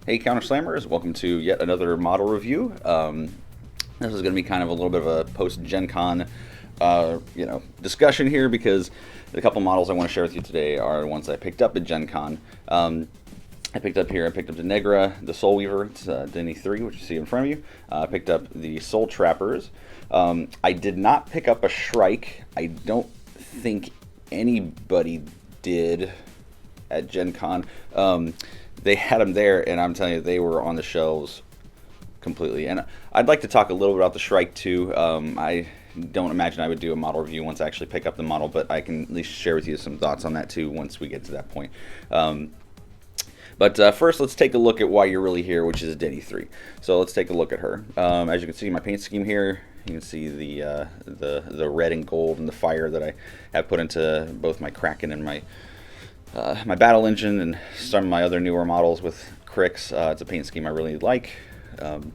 Hey, Counter Slammers! Welcome to yet another model review. This is going to be kind of a little bit of a post-Gen Con, discussion here because the couple models I want to share with you today are ones I picked up at Gen Con. I picked up Deneghra, the Soul Weaver, it's Denny 3, which you see in front of you. I picked up the Soul Trappers. I did not pick up a Shrike. I don't think anybody did at Gen Con. They had them there, and I'm telling you, they were on the shelves completely. And I'd like to talk a little bit about the Shrike too. I don't imagine I would do a model review once I actually pick up the model, but I can at least share with you some thoughts on that too once we get to that point. But first, let's take a look at why you're really here, which is Denny 3. So let's take a look at her. As you can see, my paint scheme here, you can see the red and gold and the fire that I have put into both my Kraken and my battle engine and some of my other newer models with Cricks. It's a paint scheme I really like. And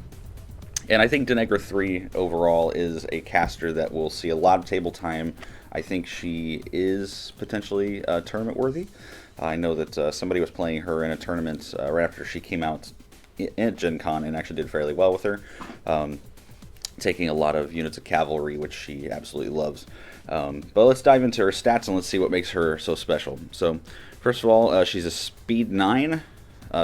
I think Deneghra 3 overall is a caster that will see a lot of table time. I think she is potentially tournament worthy. I know that somebody was playing her in a tournament right after she came out at Gen Con and actually did fairly well with her. Taking a lot of units of cavalry, which she absolutely loves. But let's dive into her stats and let's see what makes her so special. So, first of all, she's a speed 9,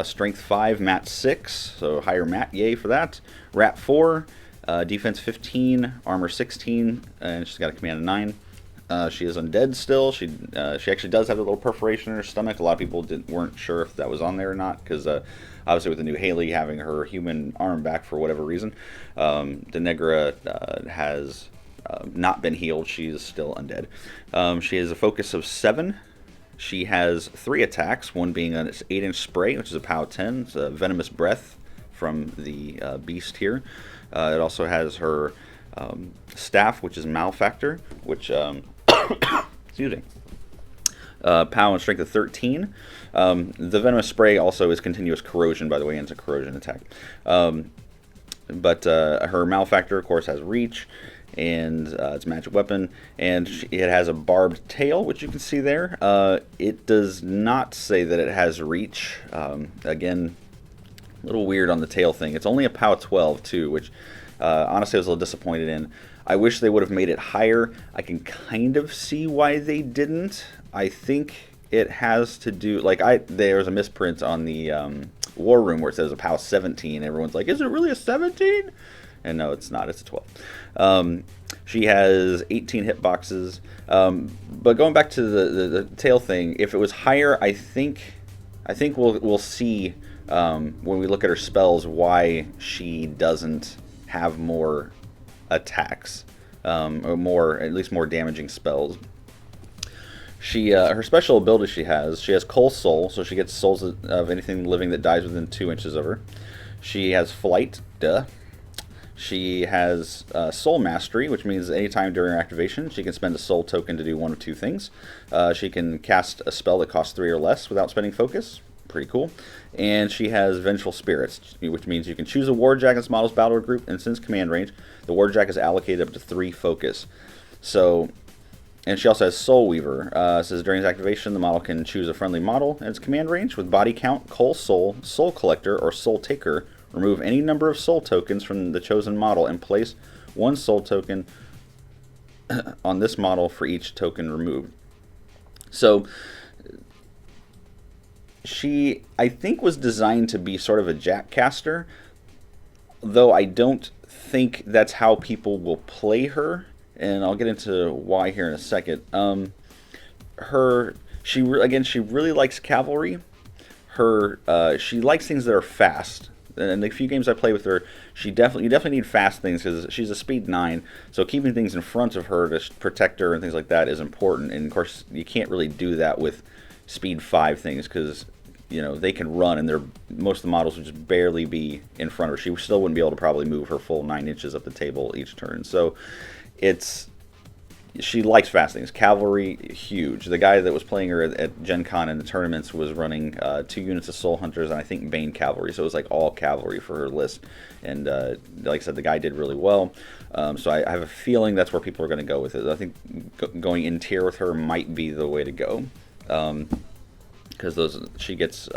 strength 5, mat 6, so higher mat, yay for that. Rat 4, defense 15, armor 16, and she's got a command of 9. She is undead still. She actually does have a little perforation in her stomach. A lot of people weren't sure if that was on there or not, because obviously with the new Haley having her human arm back for whatever reason, Deneghra has not been healed. She is still undead. She has a focus of 7. She has 3 attacks, one being an 8-inch spray, which is a POW 10. It's a venomous breath from the beast here. It also has her staff, which is malfactor, which excuse me, POW and strength of 13. The venomous spray also is continuous corrosion, by the way, and it's a corrosion attack. But her malfactor, of course, has reach, and it's a magic weapon, and it has a barbed tail, which you can see there. It does not say that it has reach. Again, a little weird on the tail thing. It's only a POW 12 too, which honestly I was a little disappointed in. I wish they would have made it higher. I can kind of see why they didn't. I think it has to do, there was a misprint on the War Room where it says a POW 17. Everyone's like, is it really a 17? And no, it's not. It's a 12. She has 18 hitboxes. But going back to the tail thing, if it was higher, I think we'll see when we look at her spells why she doesn't have more attacks, or at least more damaging spells. Her special ability she has Coal Soul, so she gets souls of anything living that dies within 2 inches of her. She has Flight, duh. She has Soul Mastery, which means anytime during her activation, she can spend a soul token to do one of 2 things. She can cast a spell that costs 3 or less without spending focus. Pretty cool. And she has Vengeful Spirits, which means you can choose a Warjack in this model's battle group, and since command range, the Warjack is allocated up to 3 focus. So, and she also has Soul Weaver. It says during its activation, the model can choose a friendly model in its command range with body count, Coal Soul, Soul Collector, or Soul Taker. Remove any number of soul tokens from the chosen model and place 1 soul token on this model for each token removed. So, she, I think, was designed to be sort of a jack caster, though I don't think that's how people will play her, and I'll get into why here in a second. She really likes cavalry. She likes things that are fast. And the few games I play with her, you definitely need fast things because she's a speed 9. So keeping things in front of her to protect her and things like that is important. And of course, you can't really do that with speed 5 things because they can run and most of the models would just barely be in front of her. She still wouldn't be able to probably move her full 9 inches up the table each turn. So she likes fast things. Cavalry, huge. The guy that was playing her at Gen Con in the tournaments was running 2 units of Soul Hunters and I think Bane Cavalry, so it was like all cavalry for her list. And like I said, the guy did really well. So I have a feeling that's where people are going to go with it. I think going in tier with her might be the way to go. Because she gets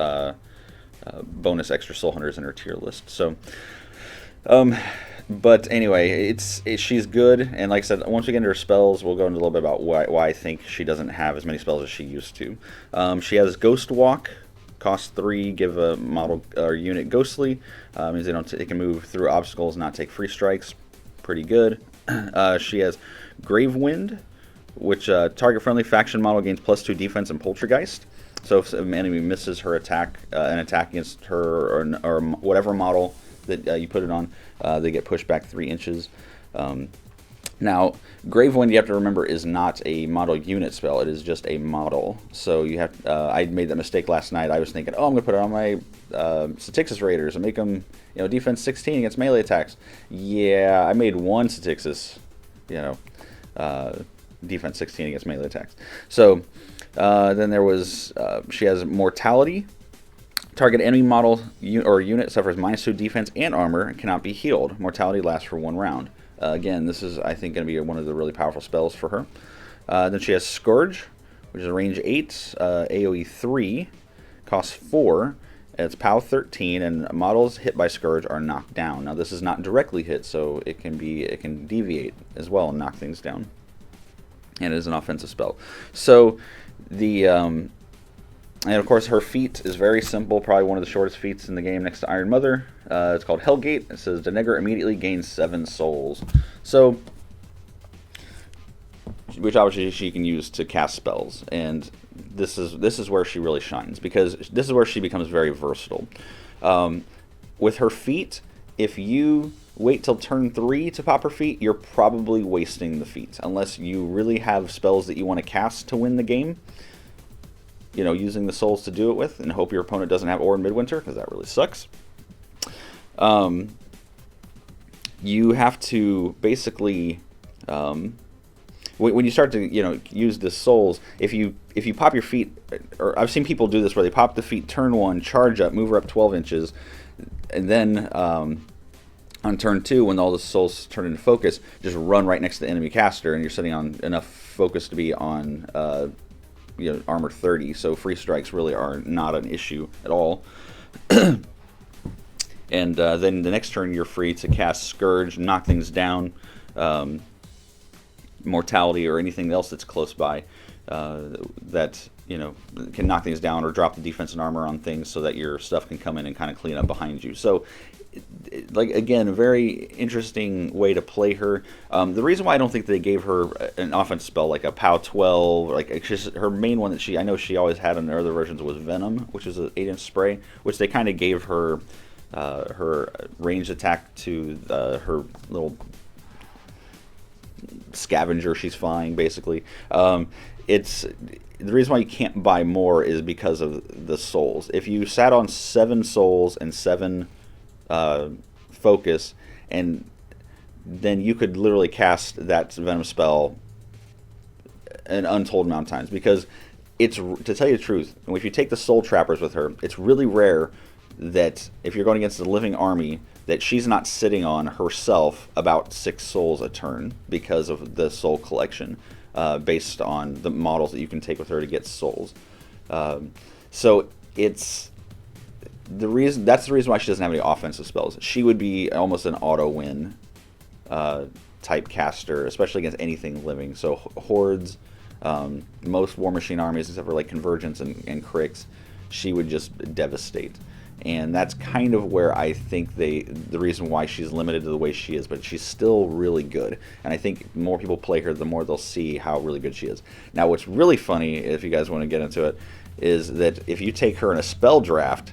bonus extra soul hunters in her tier list. So, but anyway, she's good, and like I said, once we get into her spells, we'll go into a little bit about why I think she doesn't have as many spells as she used to. She has Ghost Walk, cost 3, give a model or unit ghostly. Means they can move through obstacles, not take free strikes. Pretty good. She has Grave Wind, which target friendly faction model gains +2 defense and Poltergeist. So if an enemy misses her attack, an attack against her or whatever model that you put it on, they get pushed back 3 inches. Now, Grave Wind, you have to remember, is not a model unit spell. It is just a model. So you have. I made that mistake last night. I was thinking, oh, I'm going to put it on my Statixis Raiders and make them, defense 16 against melee attacks. Yeah, I made one Statixis, defense 16 against melee attacks. So then there was, she has Mortality. Target enemy model or unit suffers -2 defense and armor and cannot be healed. Mortality lasts for 1 round. Again, this is, I think, going to be one of the really powerful spells for her. Then she has Scourge, which is range 8, AoE 3, costs 4, and it's POW 13, and models hit by Scourge are knocked down. Now, this is not directly hit, so it can deviate as well and knock things down. And it is an offensive spell. So, and of course, her feat is very simple, probably one of the shortest feats in the game next to Iron Mother. It's called Hellgate. It says Deneghra immediately gains 7 souls. So, which obviously she can use to cast spells. And this is where she really shines, because this is where she becomes very versatile. With her feat, if you wait till turn 3 to pop her feat, you're probably wasting the feat, unless you really have spells that you want to cast to win the game. Using the souls to do it with, and hope your opponent doesn't have Ore in Midwinter, because that really sucks. You have to basically, when you start to use the souls, if you pop your feat, or I've seen people do this where they pop the feat turn 1, charge up, move her up 12 inches, and then on turn 2, when all the souls turn into focus, just run right next to the enemy caster, and you're sitting on enough focus to be on armor 30, so free strikes really are not an issue at all. And then the next turn you're free to cast Scourge, knock things down, Mortality, or anything else that's close by that can knock things down, or drop the defense and armor on things so that your stuff can come in and kind of clean up behind you. So, again, a very interesting way to play her. The reason why I don't think they gave her an offense spell like a POW 12, her main one that I know she always had in her other versions was Venom, which is an 8-inch spray, which they kind of gave her her ranged attack to her little scavenger she's flying, basically. It's the reason why you can't buy more is because of the souls. If you sat on 7 souls and 7 focus, and then you could literally cast that Venom spell an untold amount of times, because it's, to tell you the truth, if you take the Soul Trappers with her, it's really rare that if you're going against a living army that she's not sitting on herself about 6 souls a turn, because of the soul collection based on the models that you can take with her to get souls. So it's that's the reason why she doesn't have any offensive spells. She would be almost an auto win type caster, especially against anything living. So hordes, most War Machine armies except for like Convergence and Cricks, she would just devastate. And that's kind of where I think the reason why she's limited to the way she is, but she's still really good. And I think the more people play her, the more they'll see how really good she is. Now, what's really funny, if you guys want to get into it, is that if you take her in a spell draft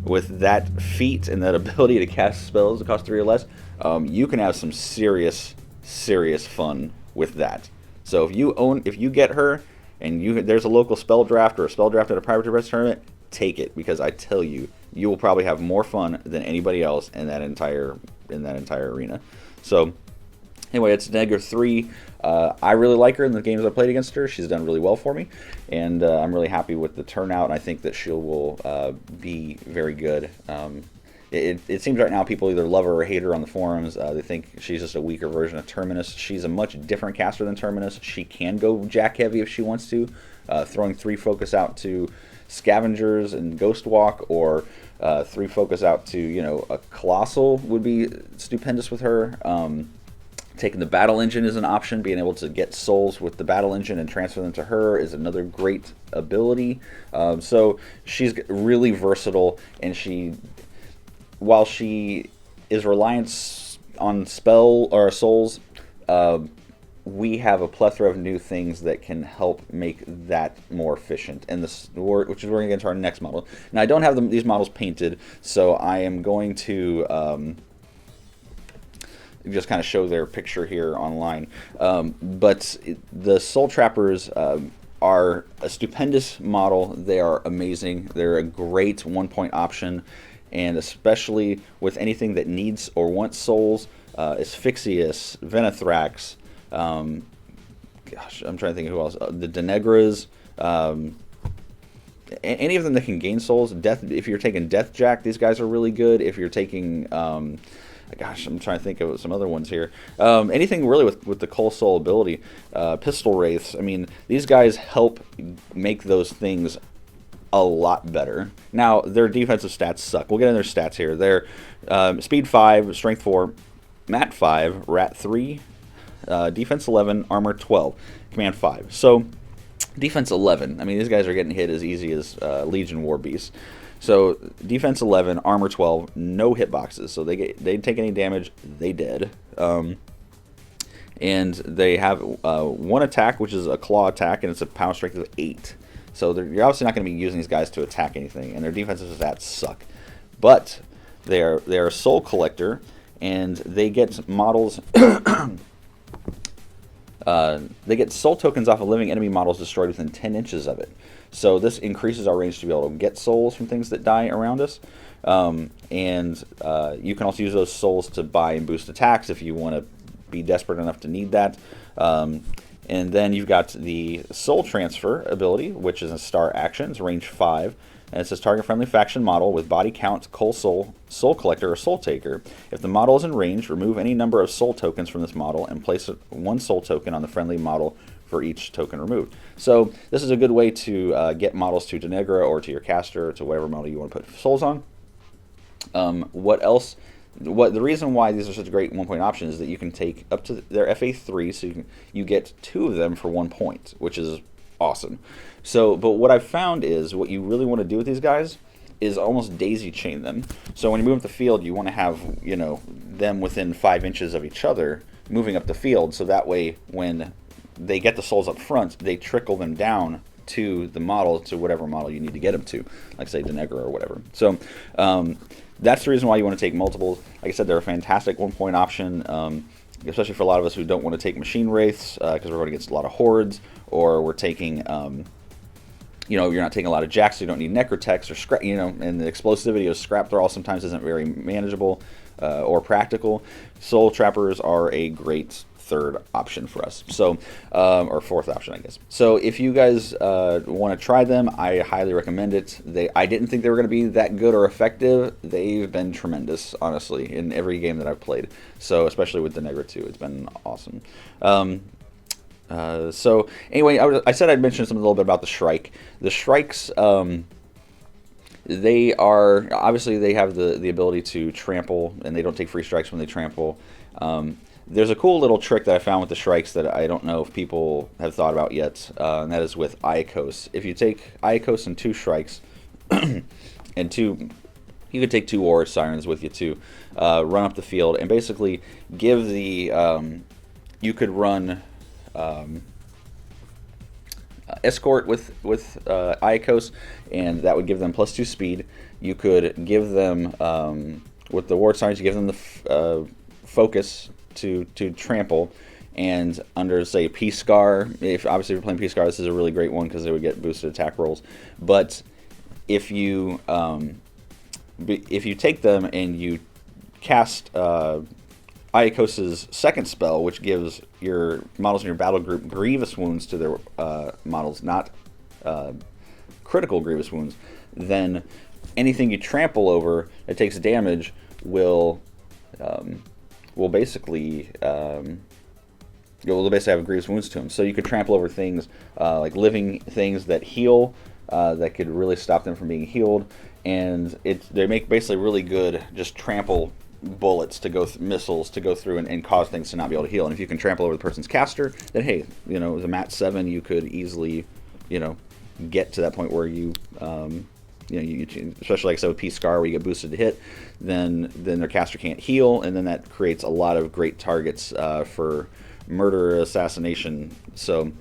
with that feat and that ability to cast spells that cost 3 or less, you can have some serious fun with that. So if you get her and there's a local spell draft or a spell draft at a private press tournament, take it, because I tell you, you will probably have more fun than anybody else in that entire arena. So anyway, it's Deneghra 3. I really like her in the games I played against her. She's done really well for me, and I'm really happy with the turnout, and I think that she will be very good. It seems right now people either love her or hate her on the forums. They think she's just a weaker version of Terminus. She's a much different caster than Terminus. She can go jack heavy if she wants to, throwing 3 focus out to Scavengers and Ghost Walk, or 3 focus out to, you know, a Colossal would be stupendous with her. Taking the Battle Engine is an option. Being able to get souls with the Battle Engine and transfer them to her is another great ability. So she's really versatile, and while she is reliant on spell or souls, we have a plethora of new things that can help make that more efficient, and which is where we're going to get into our next model. Now, I don't have these models painted, so I am going to just kind of show their picture here online. But the Soul Trappers are a stupendous model. They are amazing. They're a great 1-point option, and especially with anything that needs or wants souls, Asphyxious, Venethrax, gosh, I'm trying to think of who else. The Denegras, any of them that can gain souls. If you're taking Deathjack, these guys are really good. If you're taking, gosh, I'm trying to think of some other ones here. Anything really with the Cull Soul ability. Pistol Wraiths, I mean, these guys help make those things a lot better. Now, their defensive stats suck. We'll get into their stats here. They're Speed 5, Strength 4, Mat 5, Rat 3, Defense 11, Armor 12, Command 5. So, Defense 11, I mean, these guys are getting hit as easy as Legion War Beasts. So, Defense 11, Armor 12, no hitboxes. So, they take any damage, they dead. And they have 1 attack, which is a claw attack, and it's a power strength of 8. So, you're obviously not going to be using these guys to attack anything, and their defensive stats suck. But they're a Soul Collector, and they get models... they get soul tokens off of living enemy models destroyed within 10 inches of it. So this increases our range to be able to get souls from things that die around us. And you can also use those souls to buy and boost attacks if you want to be desperate enough to need that. And then you've got the Soul Transfer ability, which is a star action. It's range 5. And it says target friendly faction model with body count, Cull Soul, Soul Collector, or Soul Taker. If the model is in range, remove any number of soul tokens from this model and place 1 soul token on the friendly model for each token removed. So this is a good way to get models to Deneghra or to your caster or to whatever model you want to put souls on. What else? The reason why these are such a great 1-point option is that you can take up to their FA3, so you get 2 of them for 1 point, which is awesome. So, but what I've found is what you really want to do with these guys is almost daisy chain them. So when you move up the field, you want to have, you know, them within 5 inches of each other moving up the field, so that way when they get the souls up front, they trickle them down to the model, to whatever model you need to get them to, like say Deneghra or whatever. So that's the reason why you want to take multiples. Like I said, they're a fantastic 1-point option, especially for a lot of us who don't want to take machine wraiths because we're going against a lot of hordes, or we're taking you know, you're not taking a lot of jacks, so you don't need necrotex or scrap, you know, and the explosivity of scrap thrall sometimes isn't very manageable or practical. Soul Trappers are a great 3rd option for us, so or 4th option, I guess. So if you guys want to try them, I highly recommend it. I didn't think they were going to be that good or effective. They've been tremendous, honestly, in every game that I've played. So especially with Deneghra too, it's been awesome. So anyway, I said I'd mention a little bit about the Shrike. The Shrikes, they are obviously they have the ability to trample, and they don't take free strikes when they trample. There's a cool little trick that I found with the Shrikes that I don't know if people have thought about yet, and that is with Iacos. If you take Iacos and 2 Shrikes, and you could take 2 War Sirens with you too, run up the field, and basically give the you could run Escort with Iacos, and that would give them +2 speed. You could give them with the War Sirens, you give them the focus to trample, and under say Peace Scar, obviously if you're playing Peace Scar, this is a really great one because they would get boosted attack rolls. But if you take them and you cast Iacos' 2nd spell, which gives your models in your battle group grievous wounds to their models, not critical grievous wounds, then anything you trample over that takes damage will basically you'll basically have grievous wounds to them. So you could trample over things like living things that heal that could really stop them from being healed. And they make basically really good just trample bullets to go missiles to go through and cause things to not be able to heal. And if you can trample over the person's caster, then hey, the mat 7, you could easily, get to that point where you especially like I said with Peace Scar, where you get boosted to hit, then their caster can't heal, and then that creates a lot of great targets for murder, assassination. So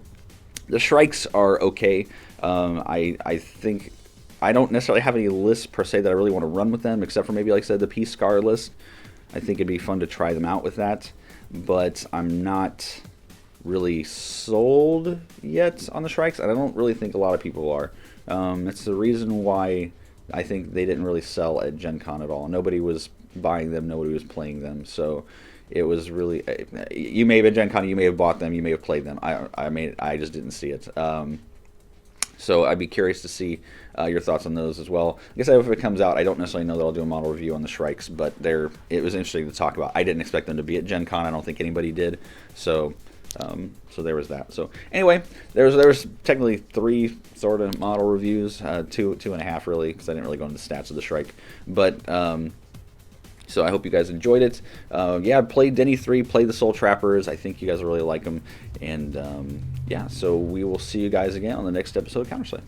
the Shrikes are okay. I think I don't necessarily have any lists per se that I really want to run with them, except for maybe, like I said, the Peace Scar list. I think it'd be fun to try them out with that, but I'm not really sold yet on the Shrikes, and I don't really think a lot of people are. It's the reason why I think they didn't really sell at Gen Con at all. Nobody was buying them, nobody was playing them, so it was really, you may have at Gen Con, you may have bought them, you may have played them. I just didn't see it. So I'd be curious to see your thoughts on those as well. I guess if it comes out, I don't necessarily know that I'll do a model review on the Shrikes, but it was interesting to talk about. I didn't expect them to be at Gen Con. I don't think anybody did. So there was that. So anyway, there was technically 3 sort of model reviews, 2.5 really, because I didn't really go into the stats of the Shrike. But so I hope you guys enjoyed it. Yeah, play Denny 3, play the Soul Trappers. I think you guys will really like them. And yeah, so we will see you guys again on the next episode of Counterslay.